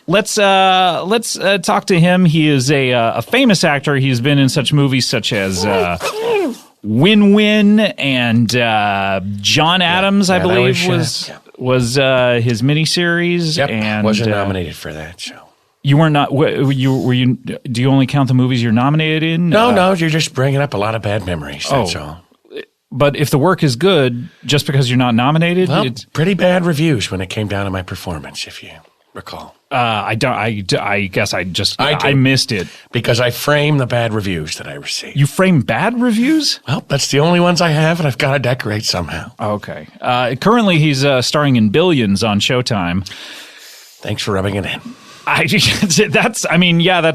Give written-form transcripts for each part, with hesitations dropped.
let's talk to him. He is a famous actor. He's been in such movies such as Win-Win and John Adams, I believe, was his miniseries. Yep, and wasn't nominated for that show. You were not. Were you? Do you only count the movies you're nominated in? No, you're just bringing up a lot of bad memories. That's all. But if the work is good, just because you're not nominated, well, it's pretty bad reviews when it came down to my performance, if you recall. I don't. I guess I missed it because I frame the bad reviews that I receive. You frame bad reviews? Well, that's the only ones I have, and I've got to decorate somehow. Okay. Currently, he's starring in Billions on Showtime. Thanks for rubbing it in. That's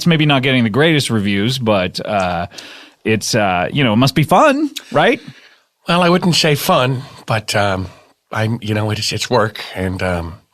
maybe not getting the greatest reviews, but it's it must be fun, right? Well, I wouldn't say fun, but it's work, and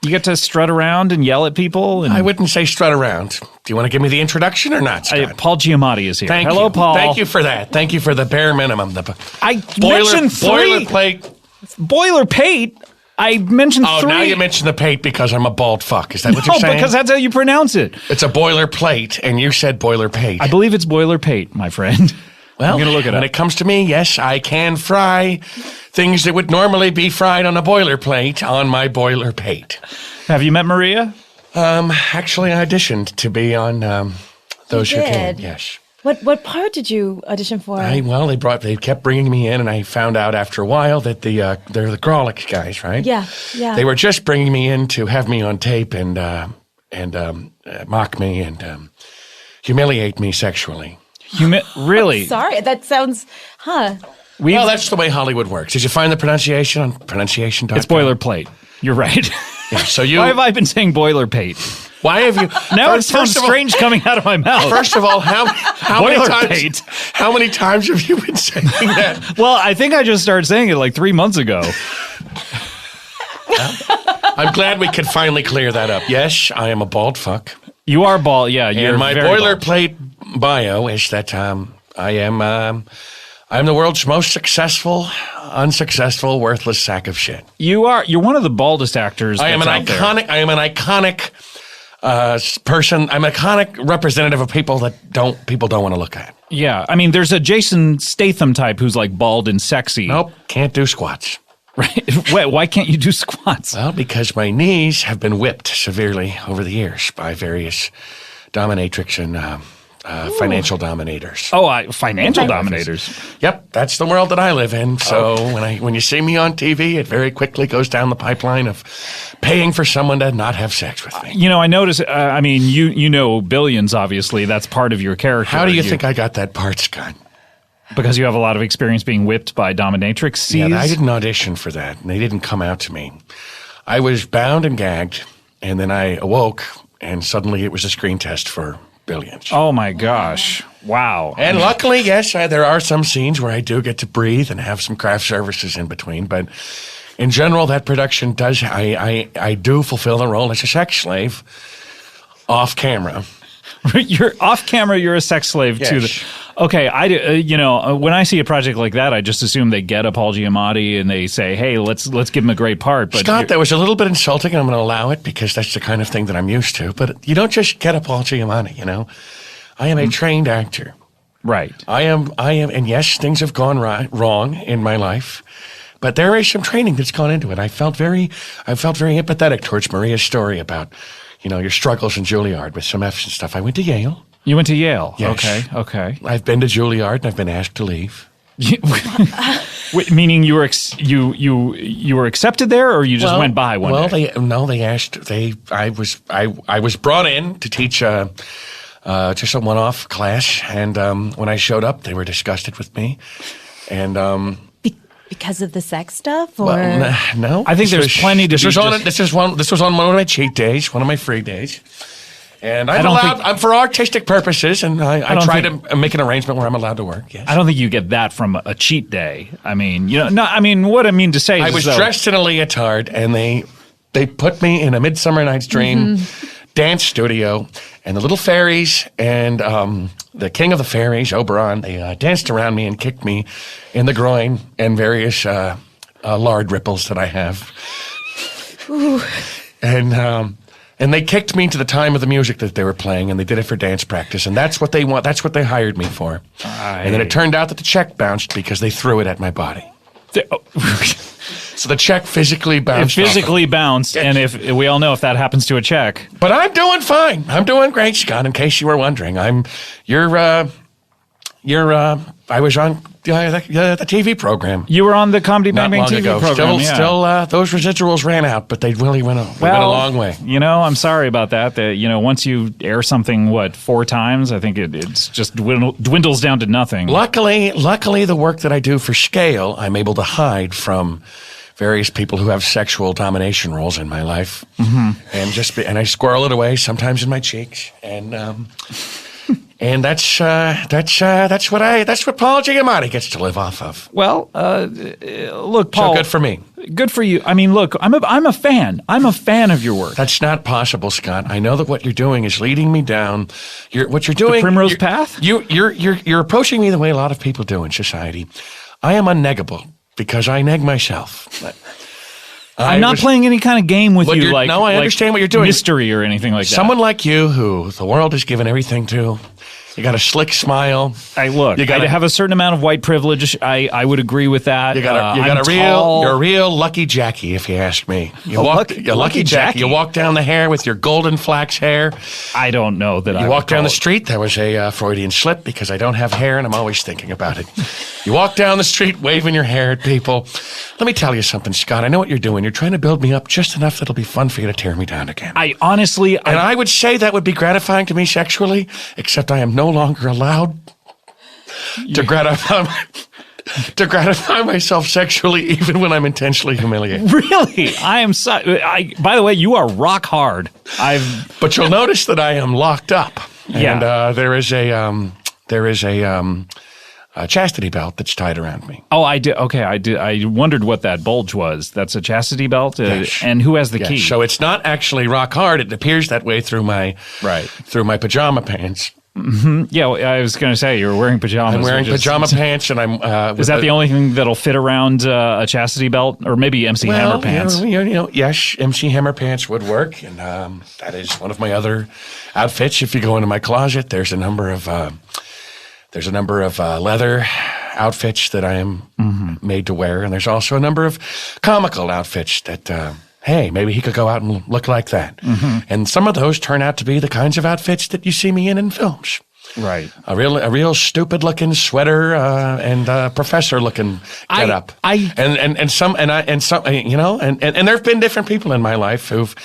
you get to strut around and yell at people. And I wouldn't say strut around. Do you want to give me the introduction or not, Scott? Paul Giamatti is here. Thank Hello, you. Paul. Thank you for that. Thank you for the bare minimum. Boilerplate. I mentioned three. Oh, now you mentioned the pate because I'm a bald fuck. Is that what you're saying? No, because that's how you pronounce it. It's a boilerplate, and you said boilerplate. I believe it's boilerplate, my friend. Well, I'm going to look it up. When it comes to me, yes, I can fry things that would normally be fried on a boilerplate on my boilerplate. Have you met Maria? Actually, I auditioned to be on Those Who Can. Yes. What part did you audition for? They kept bringing me in, and I found out after a while that they're the Grolic guys, right? Yeah. They were just bringing me in to have me on tape and mock me and humiliate me sexually. Really? Sorry, that sounds, Well, that's the way Hollywood works. Did you find the pronunciation on pronunciation.com? It's boilerplate. You're right. Yeah, why have I been saying boilerplate? Why have you? Now it sounds strange coming out of my mouth. First of all, how many times have you been saying that? Well, I think I just started saying it like 3 months ago. I'm glad we could finally clear that up. Yes, I am a bald fuck. You are bald, yeah. And my boilerplate bio is that I am the world's most successful, unsuccessful, worthless sack of shit. You're one of the baldest actors. I am an iconic person. I'm an iconic representative of people that people don't want to look at. Yeah, I mean, there's a Jason Statham type who's like bald and sexy. Nope, can't do squats. Right? Wait, why can't you do squats? Well, because my knees have been whipped severely over the years by various dominatrix and financial dominators. Oh, financial dominators. Yep, that's the world that I live in. So when you see me on TV, it very quickly goes down the pipeline of paying for someone to not have sex with me. I notice. You know Billions. Obviously, that's part of your character. How do you think I got that part, Scott? Because you have a lot of experience being whipped by dominatrix. Yeah, I didn't audition for that, and they didn't come out to me. I was bound and gagged, and then I awoke, and suddenly it was a screen test for Billions. Oh my gosh. Wow. And luckily, yes, there are some scenes where I do get to breathe and have some craft services in between, but in general, that production does, I do fulfill the role as a sex slave off camera. You're off camera, you're a sex slave yes. to the... Okay, when I see a project like that, I just assume they get a Paul Giamatti and they say, hey, let's give him a great part. But Scott, that was a little bit insulting, and I'm going to allow it because that's the kind of thing that I'm used to. But you don't just get a Paul Giamatti, I am a trained actor. Right. I am, and yes, things have gone wrong in my life, but there is some training that's gone into it. I felt very empathetic towards Maria's story about, your struggles in Juilliard with some F's and stuff. I went to Yale. You went to Yale? Yes. Okay. I've been to Juilliard, and I've been asked to leave. Meaning you were accepted there, or you just went by one day? They asked. I was brought in to teach just a one-off class, and when I showed up, they were disgusted with me, and. Because of the sex stuff, or no? I think there's plenty to. This was on one of my cheat days, one of my free days. And I'm for artistic purposes, and I try to make an arrangement where I'm allowed to work. Yes. I don't think you get that from a cheat day. I mean, what I mean to say is I was dressed in a leotard, and they put me in a Midsummer Night's Dream dance studio, and the little fairies and the king of the fairies, Oberon, they danced around me and kicked me in the groin and various lard ripples that I have. Ooh. And And they kicked me to the time of the music that they were playing, and they did it for dance practice, and that's what they want. That's what they hired me for. And then it turned out that the check bounced because they threw it at my body. So the check physically bounced. It physically bounced, and if we all know if that happens to a check. But I'm doing fine. I'm doing great, Scott. In case you were wondering, I was on the TV program. You were on the Comedy Bang Bang Bang Bang TV TV program. Still, those residuals ran out, but they really went a long way. You know, I'm sorry about that. Once you air something, 4 times, I think it's just dwindles down to nothing. Luckily, the work that I do for scale, I'm able to hide from various people who have sexual domination roles in my life, and I squirrel it away sometimes in my cheeks, and that's what Paul Giamatti gets to live off of. Well, look, Paul. So good for me. Good for you. I mean, look, I'm a fan. I'm a fan of your work. That's not possible, Scott. I know that what you're doing is leading me down. What you're doing, the primrose path. You're approaching me the way a lot of people do in society. I am unneggable because I neg myself. I'm not playing any kind of game with you. No, I understand what you're doing. Mystery or anything like that. Someone like you, who the world has given everything to. You got a slick smile. I have a certain amount of white privilege. I would agree with that. You're a real lucky Jackie, if you ask me. You're lucky Jackie. You walk down the hair with your golden flax hair. I don't know that. You walk down the street. There was a Freudian slip because I don't have hair and I'm always thinking about it. You walk down the street waving your hair at people. Let me tell you something, Scott. I know what you're doing. You're trying to build me up just enough that it'll be fun for you to tear me down again. I would say that would be gratifying to me sexually, except I am no longer allowed to gratify myself sexually, even when I'm intentionally humiliated. Really? I am by the way, you are rock hard. But you'll notice that I am locked up. Yeah. And there is a chastity belt that's tied around me. Oh, I did. Okay, I did. I wondered what that bulge was. That's a chastity belt, Yes. And who has the key? So it's not actually rock hard. It appears that way through my pajama pants. Mm-hmm. Yeah, I was going to say you were wearing pajamas. I'm wearing pajama pants, and I'm. Is that the only thing that'll fit around a chastity belt, or maybe MC Hammer pants? Yes, MC Hammer pants would work, and that is one of my other outfits. If you go into my closet, there's a number of leather outfits that I am made to wear, and there's also a number of comical outfits that. Hey, maybe he could go out and look like that. Mm-hmm. And some of those turn out to be the kinds of outfits that you see me in films. Right. A real stupid looking sweater and professor looking get up. And there have been different people in my life who've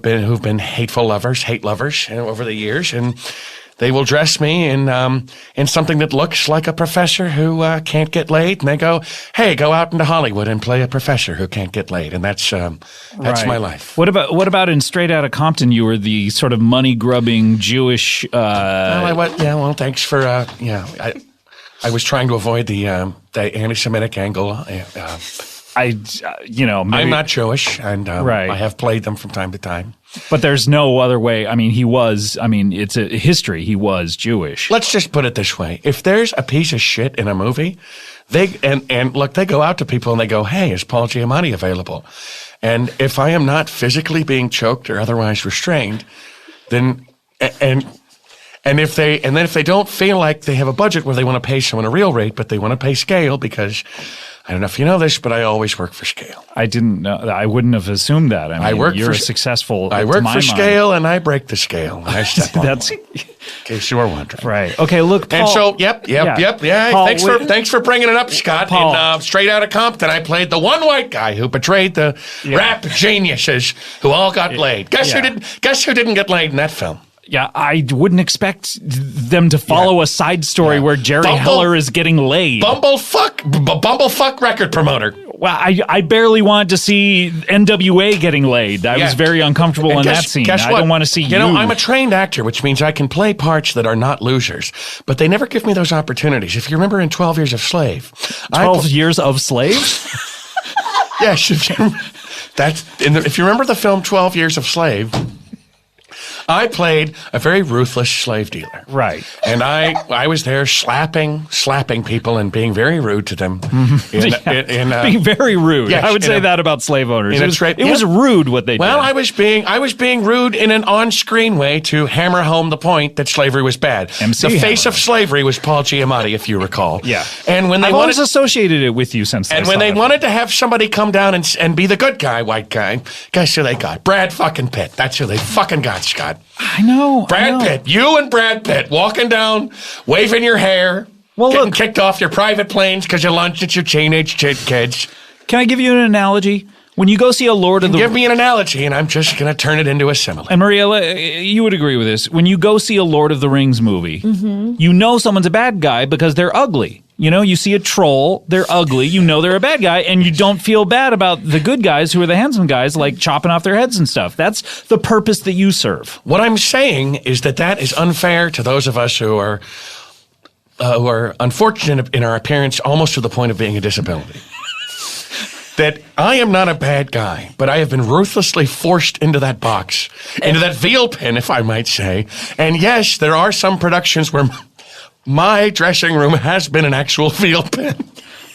been hate lovers over the years, and they will dress me in something that looks like a professor who can't get laid, and they go, "Hey, go out into Hollywood and play a professor who can't get laid," and that's my life. What about in Straight Outta Compton? You were the sort of money grubbing Jewish. Thanks for I was trying to avoid the anti-Semitic angle. I'm not Jewish, and I have played them from time to time. But there's no other way. I mean, it's a history. He was Jewish. Let's just put it this way. If there's a piece of shit in a movie, they go out to people and they go, "Hey, is Paul Giamatti available?" And if I am not physically being choked or otherwise restrained, then if they don't feel like they have a budget where they want to pay someone a real rate, but they want to pay scale because I don't know if you know this, but I always work for scale. I didn't know. I wouldn't have assumed that. I mean, you're successful. I work for scale, and I break the scale. I step on it. In case you were wondering. Right. Okay. Look, Paul. And so, yep. Yeah. Paul, thanks for bringing it up, Scott. Paul. In Straight Outta Compton, I played the one white guy who betrayed the rap geniuses who all got laid. Guess who didn't get laid in that film? Yeah, I wouldn't expect them to follow a side story where Jerry Heller is getting laid. Bumblefuck record promoter. Well, I barely wanted to see NWA getting laid. I was very uncomfortable in that scene. I don't want to see you. I'm a trained actor, which means I can play parts that are not losers. But they never give me those opportunities. If you remember in 12 Years of Slave. 12 Years of Slave? Yes. If you remember the film 12 Years of Slave, I played a very ruthless slave dealer. Right. And I was there slapping people and being very rude to them. Being very rude. Yes, I would say that about slave owners. It was rude what they did. Well, I was being rude in an on-screen way to hammer home the point that slavery was bad. The face of slavery was Paul Giamatti, if you recall. Yeah. And when they I've always associated it with you since. And when they wanted to have somebody come down and be the good guy, white guy, guess who they got? Brad fucking Pitt. That's who they fucking got, Scott. I know. Brad Pitt. You and Brad Pitt walking down, waving your hair, getting kicked off your private planes because you lunched at your teenage kids. Can I give you an analogy? When you go see a Lord of the... Give me an analogy, and I'm just going to turn it into a simile. And Maria, you would agree with this. When you go see a Lord of the Rings movie, you know someone's a bad guy because they're ugly. You know, you see a troll, they're ugly, you know they're a bad guy, and you don't feel bad about the good guys who are the handsome guys, like chopping off their heads and stuff. That's the purpose that you serve. What I'm saying is that is unfair to those of us who are unfortunate in our appearance, almost to the point of being a disability. That I am not a bad guy, but I have been ruthlessly forced into that box, into that veal pen, if I might say. And yes, there are some productions where my dressing room has been an actual veal pen.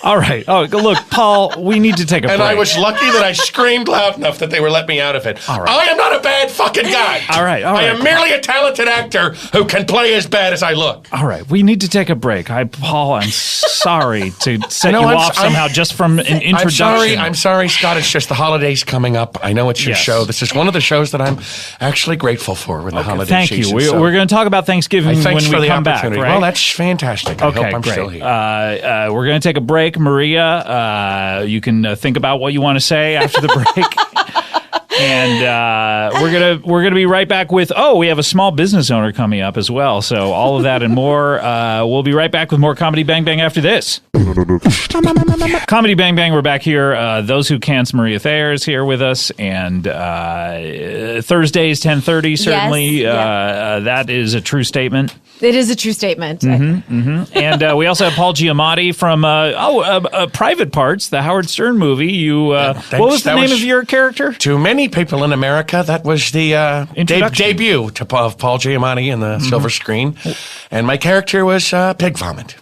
All right. Oh, look, Paul, we need to take a break. And I was lucky that I screamed loud enough that they would let me out of it. All right. I am not a bad fucking guy. All right. I am merely a talented actor who can play as bad as I look. All right. We need to take a break. Paul, I'm sorry to set you off somehow just from an introduction. I'm sorry, Scott. It's just the holidays coming up. I know it's your show. This is one of the shows that I'm actually grateful for with the holiday season. Thank you. We're going to talk about Thanksgiving when we come back, right? Well, that's fantastic. I hope I'm still here. We're going to take a break. Maria, you can think about what you want to say after the break. And we're gonna be right back with we have a small business owner coming up as well. So all of that and more. We'll be right back with more Comedy Bang Bang after this. Comedy Bang Bang, we're back here. Those Who Can't's Maria Thayer is here with us, and Thursdays 10:30 certainly. Yes, that is a true statement. It is a true statement. And we also have Paul Giamatti from Private Parts, the Howard Stern movie. What was the name of your character? To many people in America, that was the debut of Paul Giamatti in the silver screen. And my character was Pig Vomit.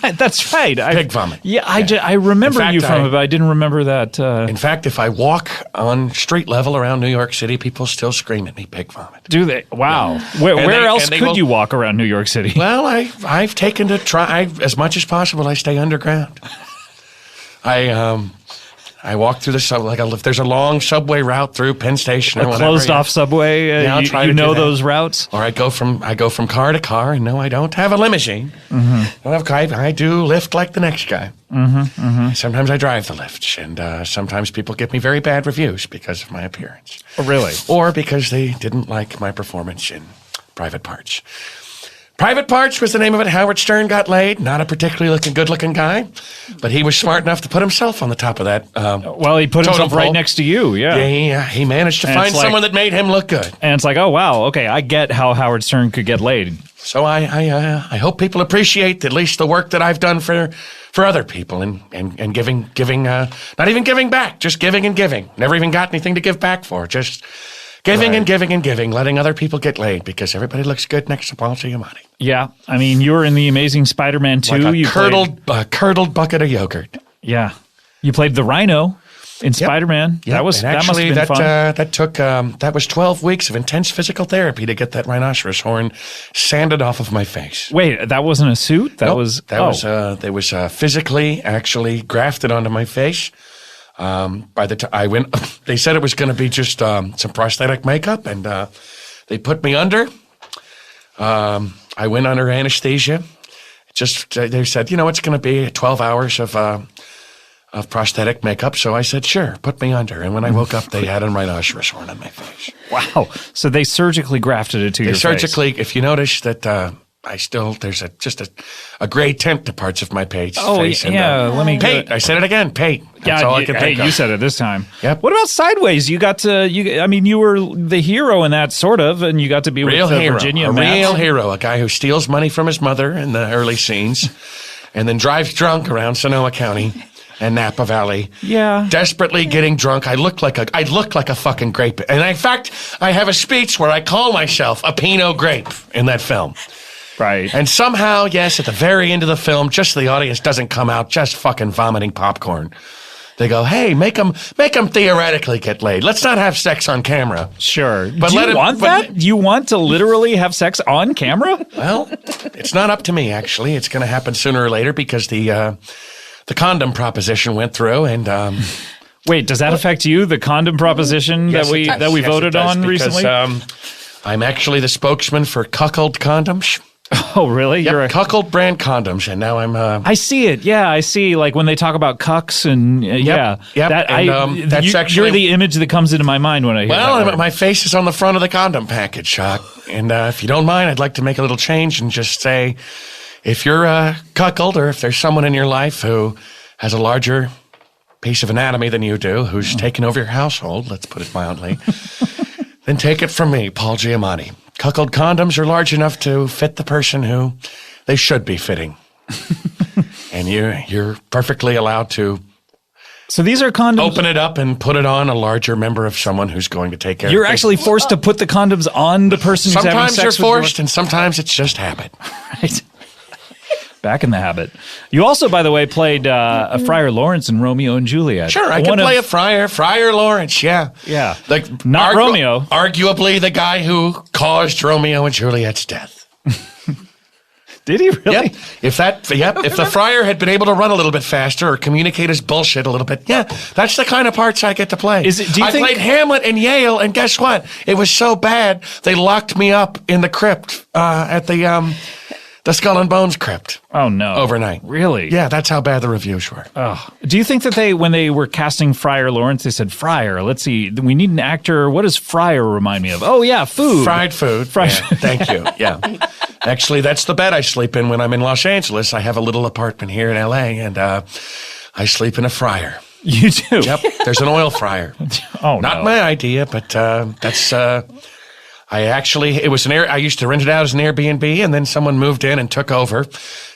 Right, that's right. Pig Vomit. Yeah, I remember you from it, but I didn't remember that. In fact, if I walk on street level around New York City, people still scream at me, Pig Vomit. Do they? Wow. Where else could you walk around New York City? Well, I've taken to try, as much as possible, I stay underground. I walk through the subway, if there's a long subway route through Penn Station or whatever. Closed off subway, you know those routes? Or I go from car to car, and no, I don't have a limousine. I do lift like the next guy. Sometimes I drive the lifts, and sometimes people give me very bad reviews because of my appearance. Oh, really? Or because they didn't like my performance in Private Parts. Private Parts was the name of it. Howard Stern got laid. Not a particularly good-looking guy, but he was smart enough to put himself on the top of that. He put himself right next to you. Yeah, he managed to find someone that made him look good. And it's like, oh wow, okay, I get how Howard Stern could get laid. So I hope people appreciate at least the work that I've done for other people and giving, not even giving back, just giving and giving. Never even got anything to give back for. Just giving and giving and giving, letting other people get laid because everybody looks good next to Paul Giamatti. Yeah, I mean, you were in the Amazing Spider-Man 2. Like a curdled bucket of yogurt. Yeah, you played the Rhino in Spider-Man. Yep. That must have been fun. That was 12 weeks of intense physical therapy to get that rhinoceros horn sanded off of my face. Wait, that wasn't a suit? That was physically actually grafted onto my face. By the time I went, they said it was going to be just some prosthetic makeup, and they put me under. I went under anesthesia. They said, it's going to be 12 hours of prosthetic makeup. So I said, sure, put me under. And when I woke up, they had a rhinoceros horn on my face. Wow! So they surgically grafted it to your face. If you notice that. There's just a gray tint to parts of my face. Let me Pate. I said it again, Pate. That's all I can think of. You said it this time. Yep. What about Sideways? You got to, you were the hero in that, sort of, and you got to be real with hero. Virginia Matt. A real hero, a guy who steals money from his mother in the early scenes and then drives drunk around Sonoma County and Napa Valley. Yeah. Desperately getting drunk. I looked like a fucking grape. And in fact, I have a speech where I call myself a Pinot grape in that film. Right. And somehow, yes, at the very end of the film, just so the audience doesn't come out just fucking vomiting popcorn. They go, hey, make them theoretically get laid. Let's not have sex on camera. Sure. But Do you want that? You want to literally have sex on camera? Well, it's not up to me, actually. It's going to happen sooner or later because the condom proposition went through. And wait, does that affect you? The condom proposition yes, that we voted on because, recently? I'm actually the spokesman for Cuckold Condoms. Oh, really? Yep, You're a Cuckold brand condoms, and now I'm. I see it. Yeah, I see. Like when they talk about cucks and yeah, yep. That's actually you're the image that comes into my mind when I hear that well, word. my face is on the front of the condom package, and if you don't mind, I'd like to make a little change and just say, if you're a cuckold or if there's someone in your life who has a larger piece of anatomy than you do, who's taken over your household, let's put it mildly, then take it from me, Paul Giamatti. Cuckold condoms are large enough to fit the person who they should be fitting. And you're perfectly allowed to So these are condoms. open it up and put it on a larger member of someone who's going to take care You're of it. actually forced to put the condoms on the person who's having Sometimes sex you're with forced and sometimes it's just habit. Right. Back in the habit. You also, by the way, played a Friar Lawrence in Romeo and Juliet. Sure, I can play a Friar Lawrence, yeah. Yeah. Like Not Romeo. Arguably the guy who caused Romeo and Juliet's death. Did he really? Yep. If the friar had been able to run a little bit faster or communicate his bullshit a little bit, yeah, that's the kind of parts I get to play. Do you I think played Hamlet in Yale, and guess what? It was so bad they locked me up in the crypt at the Skull and Bones crypt. Oh no! Overnight. Really? Yeah, that's how bad the reviews were. Oh. Do you think that when they were casting Friar Lawrence, they said, Friar, let's see, we need an actor. What does Friar remind me of? Oh, yeah, food. Fried food. Fried yeah, thank you. Yeah. Actually, that's the bed I sleep in when I'm in Los Angeles. I have a little apartment here in L.A., and I sleep in a fryer. You do? Yep. There's an oil fryer. Oh, Not no. my idea, but that's... I used to rent it out as an Airbnb, and then someone moved in and took over.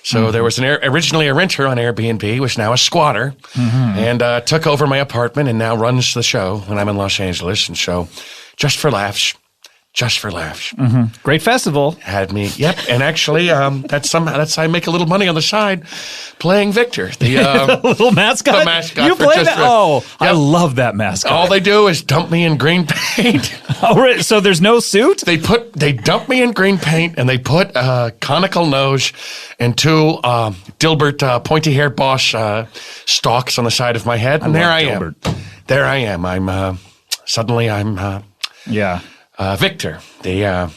So there was originally a renter on Airbnb, was now a squatter, and took over my apartment and now runs the show when I'm in Los Angeles. And so, just for laughs. Great festival. Had me, yep. And actually, that's I make a little money on the side playing Victor, the little mascot. The mascot. You play that? Yep. I love that mascot. All they do is dump me in green paint. Oh, right. So there's no suit? They dump me in green paint and they put a conical nose and two Dilbert pointy-haired Bosch stalks on the side of my head, and there I am. There I am. I'm suddenly Yeah. Victor, the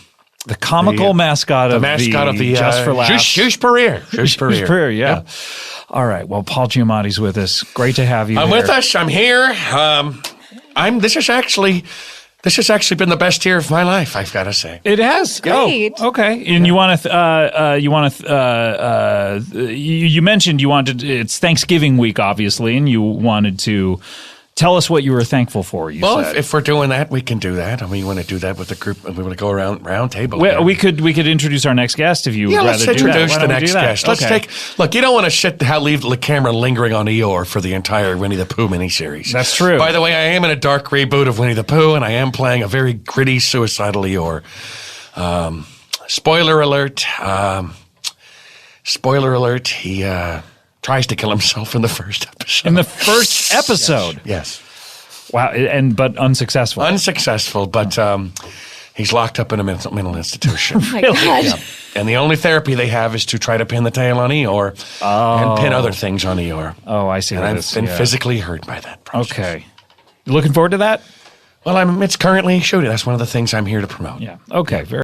comical mascot of the Just for Laughs. Juice Pereira. Juice Pereira, yeah. Yep. All right. Well, Paul Giamatti's with us. Great to have you I'm here. with us. I'm here. This has actually been the best year of my life, I've got to say. It has. Great. Oh, okay. And you want to, you mentioned it's Thanksgiving week, obviously, and you wanted to tell us what you were thankful for. Well, if we're doing that, we can do that. I mean, you want to do that with the group, and we want to go around round table. We could introduce our next guest if you would rather let's do that. introduce Why the don't we next do that? guest. Let's Okay. look, you don't want to leave the camera lingering on Eeyore for the entire Winnie the Pooh miniseries. That's true. By the way, I am in a dark reboot of Winnie the Pooh, and I am playing a very gritty, suicidal Eeyore. Spoiler alert. He tries to kill himself in the first episode. In the first episode. Yes. Wow, but unsuccessful. Unsuccessful, but he's locked up in a mental institution. Oh my God. Yeah. And the only therapy they have is to try to pin the tail on Eeyore and pin other things on Eeyore. Oh, I see. And I've been physically hurt by that process. Okay. You looking forward to that? Well, it's currently shooting. That's one of the things I'm here to promote. Yeah. Okay. Very